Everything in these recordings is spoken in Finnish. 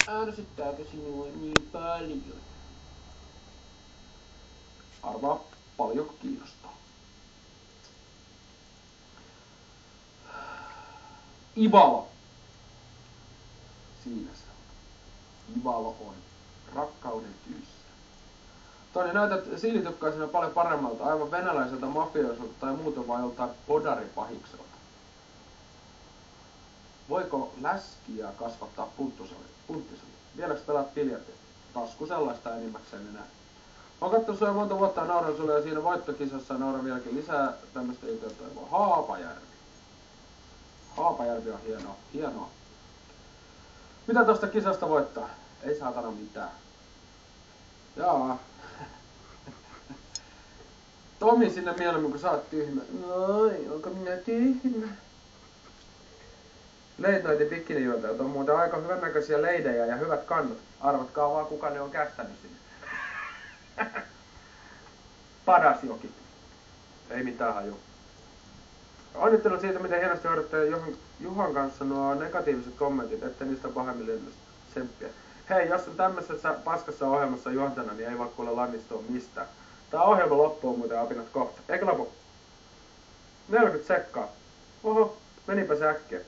Ärsyttääkö sinua niin paljon? Arvaa, paljonko kiinnostaa. Ivalo. Siinä se on. Ivalo on rakkauden tyyssä. Toni, näytät siilitukkaisena paljon paremmalta, aivan venäläiseltä mafioiselta tai muuten vai joltain podaripahikselta. Voiko läskiä kasvattaa punttisella? Vieläks pelaat biljardia? Tasku sellaista enimmäkseen enää. Mä oon kattonut sua monta vuotta ja nauran sulle ja siinä voittokisassa nauran vieläkin lisää tämmöstä yltiötoivoa. Haapajärvi. Haapajärvi on hienoa. Mitä tosta kisasta voittaa? Ei saatana mitään. Jaa. Tomi sinne mieluummin kun sä oot tyhmä. Ai, onko minä tyhmä? Late Nightin bikinijuontajat on muuten aika hyvännäköisiä leidejä ja hyvät kannat. Arvatkaa vaan kuka ne on kästänyt sinne. Padasjoki. Ei mitään haju. Onnittelu siitä, miten hienosti hoidatte Juhan kanssa nuo negatiiviset kommentit, ettei niistä pahemmille tsemppiä. Hei, jos on tämmöisessä paskassa ohjelmassa juontana, niin ei voi kuule lannistua mistään. Tää ohjelma loppuu muuten apinat kohta. Eikö lopu? 40 sekkaa. Oho, menipä se äkkiä.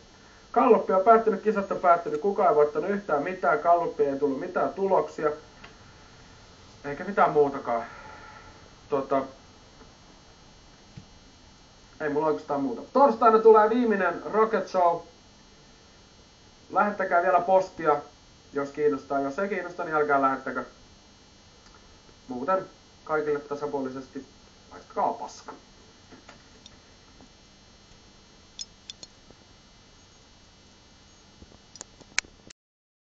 Galluppi on päättynyt, kisat on päättynyt, kukaan ei voittanut yhtään mitään, Galluppi ei tullut mitään tuloksia. Eikä mitään muutakaan. Ei mulla oikeastaan muuta. Torstaina tulee viimeinen Rocket Show. Lähettäkää vielä postia, jos kiinnostaa. Jos ei kiinnosta, niin älkää lähettäkö. Muuten kaikille tasapuolisesti, laittakaa paska.